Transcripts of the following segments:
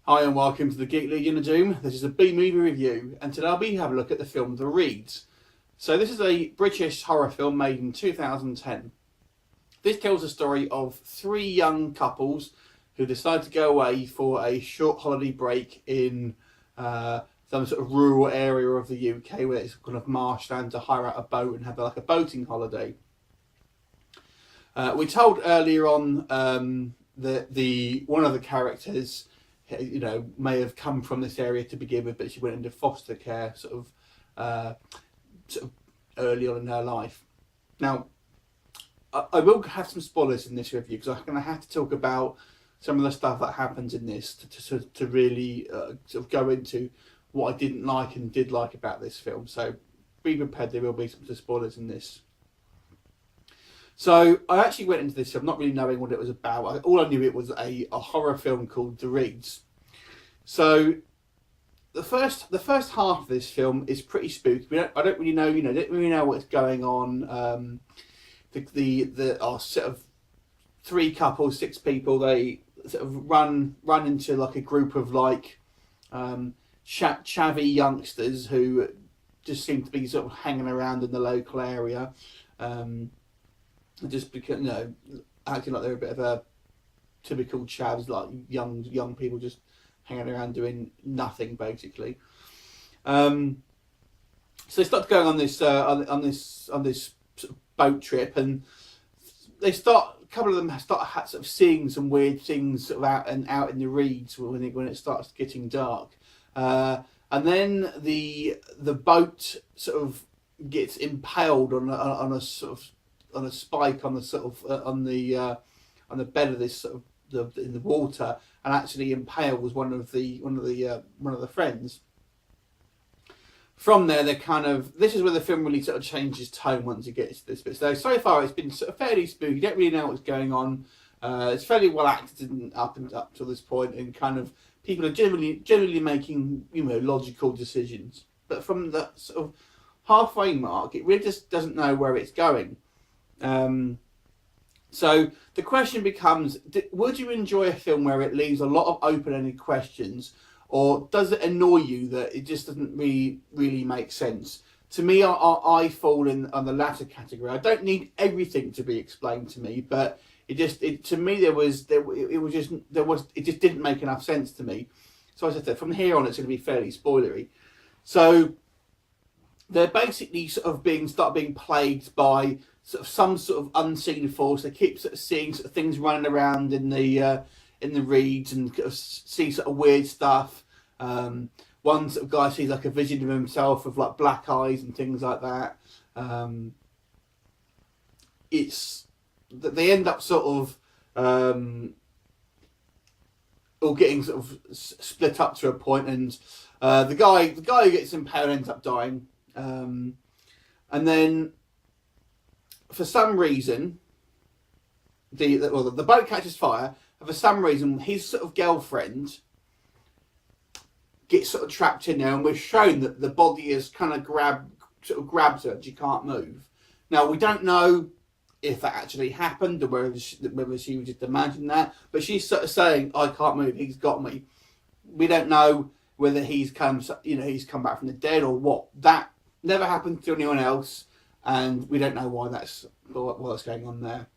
Hi and welcome to the Geek Legion of Doom. This is a B-movie review, and today I'll be having a look at the film The REEDS. So this is a British horror film made in 2010. This tells the story of three young couples who decide to go away for a short holiday break in some sort of rural area of the UK where it's kind of marshland, to hire out a boat and have like a boating holiday. We told earlier on that one of the characters, may have come from this area to begin with, but she went into foster care sort of early on in her life. Now, I will have some spoilers in this review because I'm going to have to talk about some of the stuff that happens in this to really sort of go into what I didn't like and did like about this film. So be prepared, there will be some spoilers in this. So I actually went into this film not really knowing what it was about. All I knew, it was a horror film called The REEDS. So the first half of this film is pretty spooky. I don't really know what's going on. Our set of three couples, six people, they sort of run into like a group of like chavvy youngsters who just seem to be sort of hanging around in the local area. Just because, acting like they're a bit of a typical chavs, like young people just hanging around doing nothing basically. So they start going on this sort of boat trip, and a couple of them start sort of seeing some weird things sort of out in the reeds when it starts getting dark, and then the boat sort of gets impaled on a sort of on a spike on the sort of on the bed of this sort of in the water, and actually impales one of the friends. From there, this is where the film really sort of changes tone once it gets to this bit. So far it's been sort of fairly spooky. You don't really know what's going on. It's fairly well acted up to this point, and kind of people are generally making logical decisions. But from the sort of halfway mark, it really just doesn't know where it's going. So the question becomes, would you enjoy a film where it leaves a lot of open-ended questions, or does it annoy you that it just doesn't really make sense? To me, I fall on the latter category. I don't need everything to be explained to me, but it just didn't make enough sense to me. So as I said, from here on, it's going to be fairly spoilery. So they're basically sort of start being plagued by sort of some sort of unseen force. They keep sort of seeing sort of things running around in the reeds, and see sort of weird stuff. One sort of guy sees like a vision of himself with like black eyes and things like that. They end up sort of all getting sort of split up to a point, and the guy who gets impaled ends up dying. And then for some reason the boat catches fire, and for some reason his sort of girlfriend gets sort of trapped in there, and we're shown that the body is kind of grabs her and she can't move. Now we don't know if that actually happened, or whether she was just imagining that, but she's sort of saying, I can't move, he's got me. We don't know whether he's come back from the dead or what. That never happened to anyone else, and we don't know what's going on there.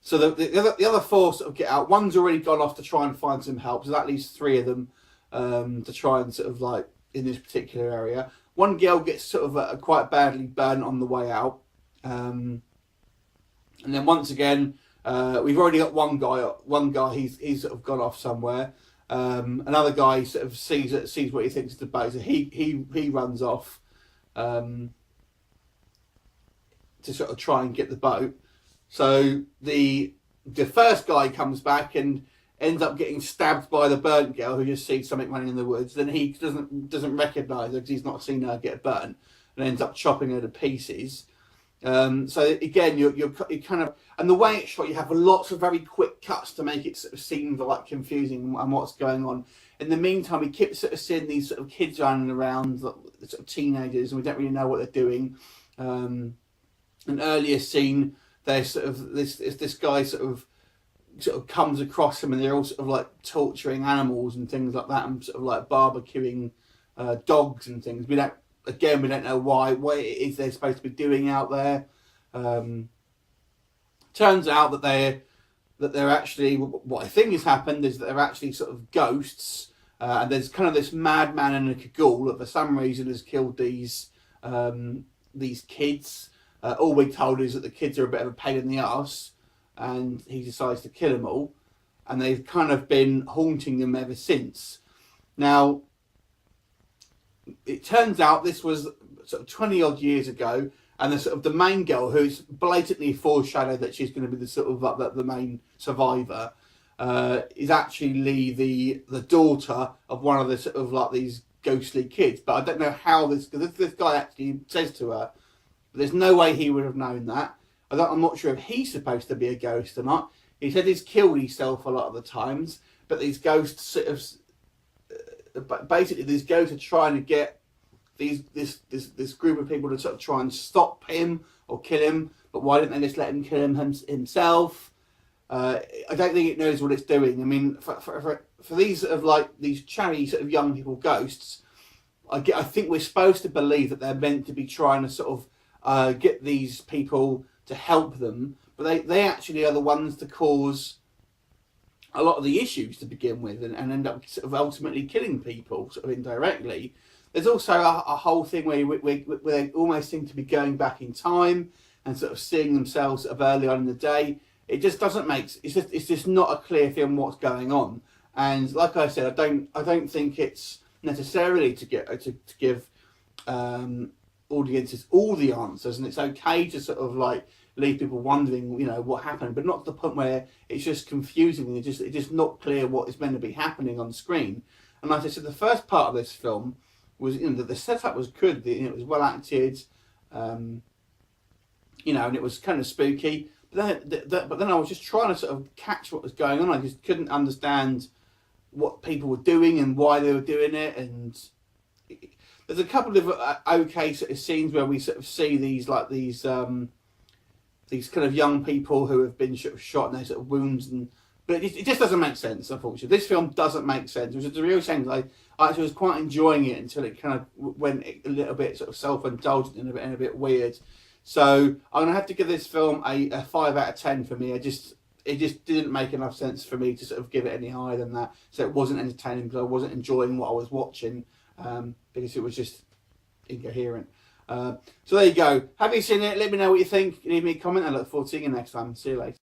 So the other four sort of get out. One's already gone off to try and find some help, so that leaves three of them to try and sort of like in this particular area. One girl gets sort of quite badly burnt on the way out, and then once again we've already got one guy. He's sort of gone off somewhere. Another guy sort of sees what he thinks is the boat, so he runs off to sort of try and get the boat. So the first guy comes back and ends up getting stabbed by the burnt girl, who just sees something running in the woods. Then he doesn't recognise her because he's not seen her get burnt, and ends up chopping her to pieces. So again, you're kind of, and the way it's shot, you have lots of very quick cuts to make it sort of seem like confusing and what's going on. In the meantime, we keep sort of seeing these sort of kids running around, sort of teenagers, and we don't really know what they're doing. An earlier scene, there's sort of this guy sort of sort of comes across them, and they're all sort of like torturing animals and things like that, and sort of like barbecuing dogs and things. We don't know why what it is they're supposed to be doing out there. Turns out that they're actually, what I think has happened is that they're actually sort of ghosts, and there's kind of this madman in a cagoule that for some reason has killed these kids. All we're told is that the kids are a bit of a pain in the arse, and he decides to kill them all, and they've kind of been haunting them ever since. Now, it turns out this was sort of 20 odd years ago, and the main girl, who's blatantly foreshadowed that she's going to be the sort of like the main survivor, is actually the daughter of one of the sort of like these ghostly kids. But I don't know how this guy actually says to her, there's no way he would have known that. I'm not sure if he's supposed to be a ghost or not. He said he's killed himself a lot of the times, but these ghosts sort of, basically these ghosts are trying to get this group of people to sort of try and stop him or kill him. But why didn't they just let him kill himself? I don't think it knows what it's doing. I mean, for these sort of like these chatty sort of young people ghosts, I think we're supposed to believe that they're meant to be trying to sort of get these people to help them, but they actually are the ones to cause a lot of the issues to begin with, and end up sort of ultimately killing people sort of indirectly. There's also a whole thing where they almost seem to be going back in time and sort of seeing themselves sort of early on in the day. It just doesn't make it's just not a clear thing what's going on. And like I said, I don't think it's necessarily to give audiences all the answers, and it's okay to sort of like leave people wondering, you know, what happened, but not to the point where it's just confusing and it's just not clear what is meant to be happening on screen. And like I said, the first part of this film was, you know, the setup was good, it was well acted, you know, and it was kind of spooky. But then I was just trying to sort of catch what was going on. I just couldn't understand what people were doing and why they were doing it. And there's a couple of okay sort of scenes where we sort of see these kind of young people who have been sort of shot and their sort of wounds, but it just doesn't make sense, unfortunately. This film doesn't make sense, which is a real shame. I actually was quite enjoying it until it kind of went a little bit sort of self-indulgent and a bit weird. So I'm going to have to give this film a 5 out of 10 for me. It just didn't make enough sense for me to sort of give it any higher than that. So it wasn't entertaining because I wasn't enjoying what I was watching, because it was just incoherent. So there you go. Have you seen it? Let me know what you think. Leave me a comment. I look forward to seeing you next time. See you later.